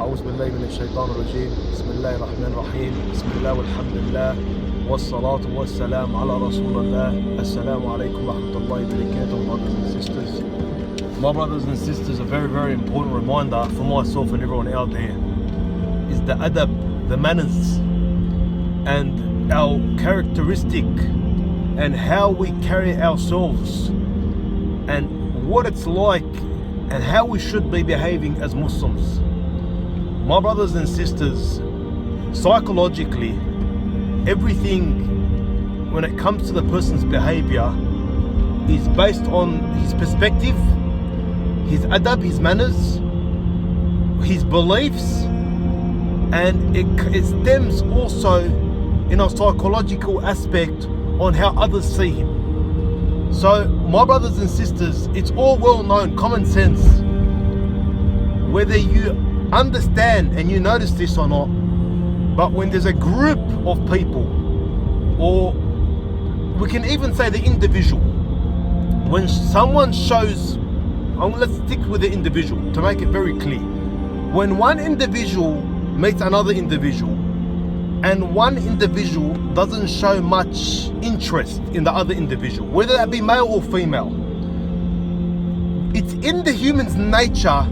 أعوذ بالله من الشيطان الرجيم بسم الله الرحمن الرحيم بسم الله والحمد لله والصلاة والسلام على رسول الله. Assalamu alaikum wa rahmatullahi wa barakatuh, brothers and sisters. My brothers and sisters, a very, very important reminder for myself and everyone out there is the adab, the manners, and our characteristic and how we carry ourselves and what it's like and how we should be behaving as Muslims. My brothers and sisters, psychologically, everything when it comes to the person's behavior is based on his perspective, his adab, his manners, his beliefs, and it stems also in a psychological aspect on how others see him. So my brothers and sisters, it's all well known, common sense, whether you understand and you notice this or not, but when there's a group of people, or we can even say the individual, when someone shows, let's stick with the individual to make it very clear. When one individual meets another individual and one individual doesn't show much interest in the other individual, whether that be male or female, it's in the human's nature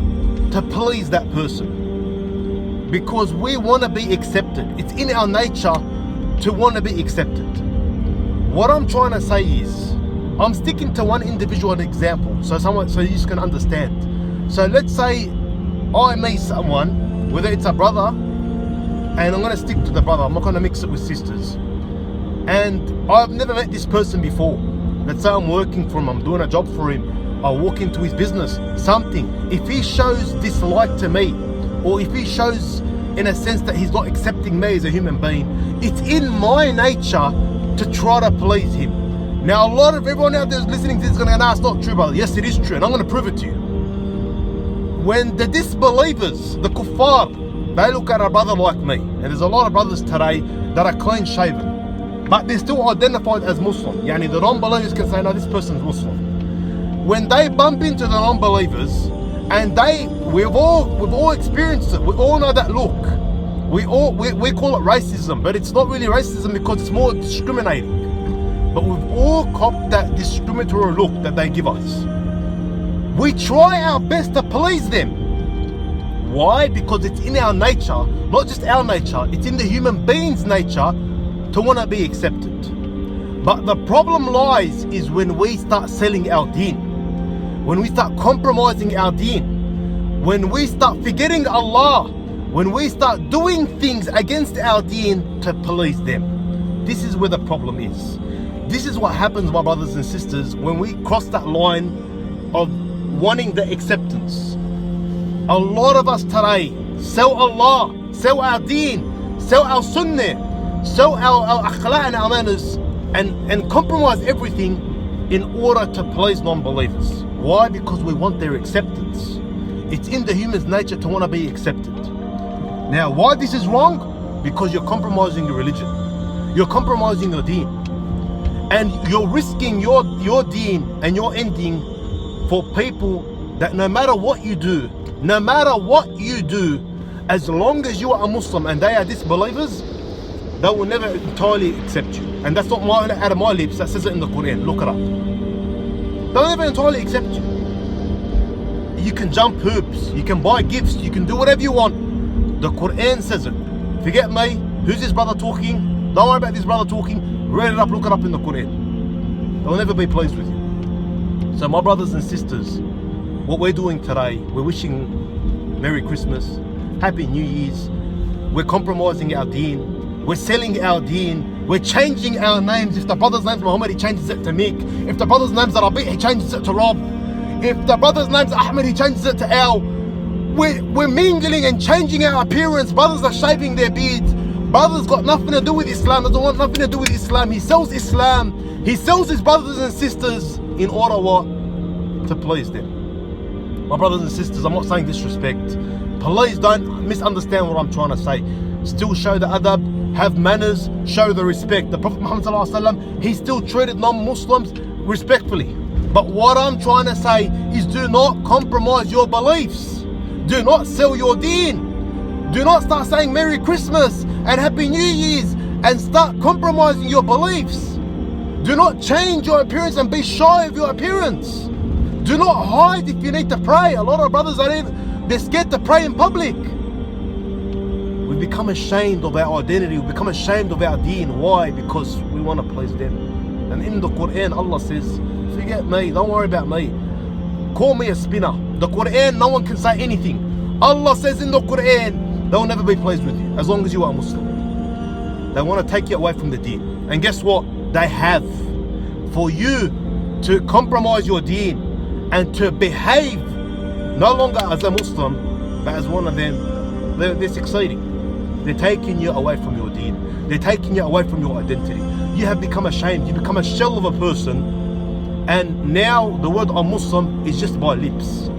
to please that person because we want to be accepted. It's in our nature to want to be accepted. What I'm trying to say is, I'm sticking to one individual an example so you just can understand. So let's say I meet someone, whether it's a brother, and I'm going to stick to the brother, I'm not going to mix it with sisters, and I've never met this person before. Let's say I'm working for him, I'm doing a job for him, I walk into his business, something. If he shows dislike to me, or if he shows in a sense that he's not accepting me as a human being, it's in my nature to try to please him. Now a lot of everyone out there listening to this is going to go, no, it's not true, brother. Yes, it is true, and I'm going to prove it to you. When the disbelievers, the kuffar, they look at a brother like me, and there's a lot of brothers today that are clean shaven, but they're still identified as Muslim. Yani the non-believers can say, no, this person's Muslim. When they bump into the non-believers, and we've all experienced it, we all know that look. We call it racism, but it's not really racism because it's more discriminating. But we've all copped that discriminatory look that they give us. We try our best to please them. Why? Because it's in our nature, not just our nature, it's in the human being's nature to want to be accepted. But the problem lies is when we start selling our deen, when we start compromising our deen, when we start forgetting Allah, when we start doing things against our deen to please them. This is where the problem is. This is what happens, my brothers and sisters, when we cross that line of wanting the acceptance. A lot of us today sell Allah, sell our deen, sell our sunnah, sell our akhlaq and our manners, and compromise everything in order to please non-believers. Why? Because we want their acceptance. It's in the human's nature to want to be accepted. Now, why this is wrong? Because you're compromising your religion. You're compromising your deen. And you're risking your deen and your ending for people that no matter what you do, as long as you are a Muslim and they are disbelievers, they will never entirely accept you. And that's not out of my lips, that says it in the Quran. Look it up. They'll never entirely accept you. You can jump hoops, you can buy gifts, you can do whatever you want. The Quran says it. Forget me, who's this brother talking? Don't worry about this brother talking. Read it up, look it up in the Quran. They'll never be pleased with you. So my brothers and sisters, what we're doing today, we're wishing Merry Christmas, Happy New Year's. We're compromising our deen. We're selling our deen. We're changing our names. If the brother's name's Muhammad, he changes it to Mick. If the brother's name's Rabi, he changes it to Rob. If the brother's name's Ahmed, he changes it to Al. We're mingling and changing our appearance. Brothers are shaving their beards. Brothers got nothing to do with Islam. Doesn't want nothing to do with Islam. He sells Islam. He sells his brothers and sisters in order what? To please them. My brothers and sisters, I'm not saying disrespect. Please don't misunderstand what I'm trying to say. Still show the adab, have manners, show the respect. The Prophet Muhammad ﷺ, he still treated non-Muslims respectfully. But what I'm trying to say is do not compromise your beliefs. Do not sell your deen. Do not start saying Merry Christmas and Happy New Year's and start compromising your beliefs. Do not change your appearance and be shy of your appearance. Do not hide if you need to pray. A lot of brothers they're scared to pray in public. We become ashamed of our identity. We become ashamed of our deen. Why? Because we want to please them. And in the Quran, Allah says, forget me, don't worry about me. Call me a spinner. The Quran, no one can say anything. Allah says in the Quran, they will never be pleased with you as long as you are Muslim. They want to take you away from the deen. And guess what? They have. For you to compromise your deen and to behave no longer as a Muslim, but as one of them, they're succeeding. They're taking you away from your deen. They're taking you away from your identity. You have become ashamed. You become a shell of a person. And now the word I'm Muslim is just by lips.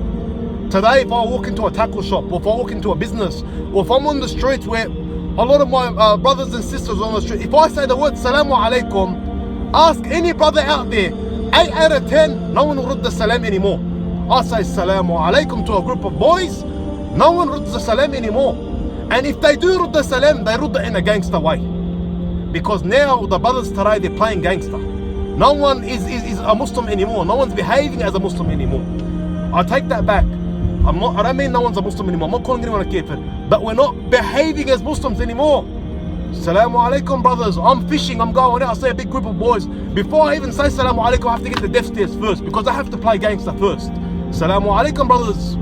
Today, if I walk into a tackle shop, or if I walk into a business, or if I'm on the streets where a lot of my brothers and sisters on the street, if I say the word Salamu Alaikum, ask any brother out there, 8 out of 10, no one will read the salam anymore. I say Salamu Alaikum to a group of boys, no one reads the salam anymore. And if they do read the salam, they read it in a gangster way. Because now the brothers today, they're playing gangster. No one is a Muslim anymore. No one's behaving as a Muslim anymore. I take that back. I don't mean no one's a Muslim anymore. I'm not calling anyone a kafir. But we're not behaving as Muslims anymore. Salamu alaikum, brothers. I'm fishing, I'm going out. I see a big group of boys. Before I even say Salamu alaikum, I have to get the death stairs first. Because I have to play gangster first. Salamu alaikum, brothers.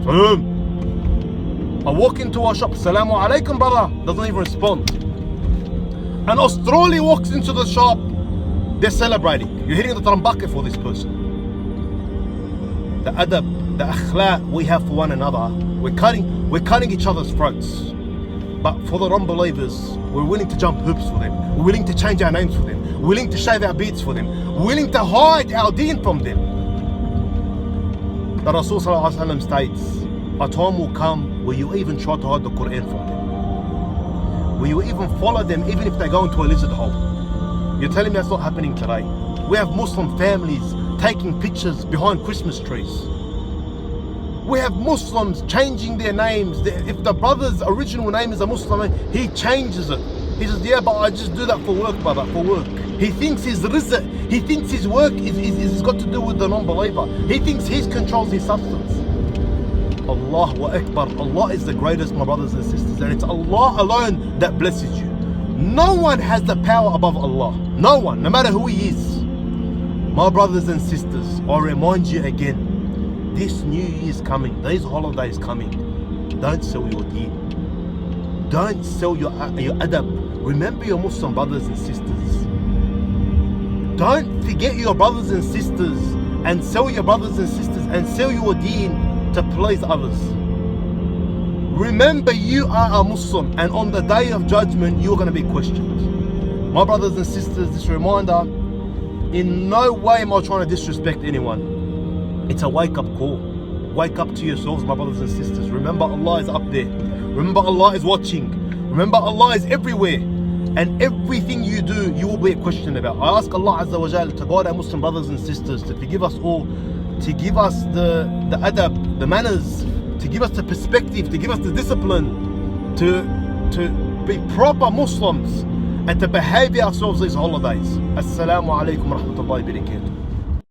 Salam. I walk into a shop. Salamu alaikum, brother. Doesn't even respond. An Australian walks into the shop. They're celebrating. You're hitting the trambaka for this person. The adab, the akhlaq we have for one another, we're cutting each other's throats. But for the unbelievers, we're willing to jump hoops for them. We're willing to change our names for them. We're willing to shave our beards for them. We're willing to hide our deen from them. The Rasul states, a time will come where you even try to hide the Quran from them. Where you even follow them even if they go into a lizard hole. You're telling me that's not happening today? We have Muslim families taking pictures behind Christmas trees. We have Muslims changing their names. If the brother's original name is a Muslim, he changes it. He says, yeah, but I just do that for work, brother, for work. He thinks his rizq, he thinks his work is got to do with the non-believer. He thinks he controls his substance. Allahu Akbar. Allah is the greatest, my brothers and sisters. And it's Allah alone that blesses you. No one has the power above Allah. No one, no matter who he is. My brothers and sisters, I remind you again, this New Year's coming, these holidays coming, don't sell your deen. Don't sell your adab. Remember your Muslim brothers and sisters. Don't forget your brothers and sisters and sell your brothers and sisters and sell your deen to please others. Remember you are a Muslim and on the day of judgment you're going to be questioned. My brothers and sisters, this reminder, in no way am I trying to disrespect anyone. It's a wake-up call. Wake up to yourselves, my brothers and sisters. Remember Allah is up there. Remember Allah is watching. Remember Allah is everywhere. And everything you do, you will be questioned about. I ask Allah Azza wa Jal to guide our Muslim brothers and sisters, to forgive us all, to give us the adab, the manners, to give us the perspective, to give us the discipline, to be proper Muslims and to behave ourselves these holidays. Assalamu alaikum wa rahmatullahi wa barakatuh.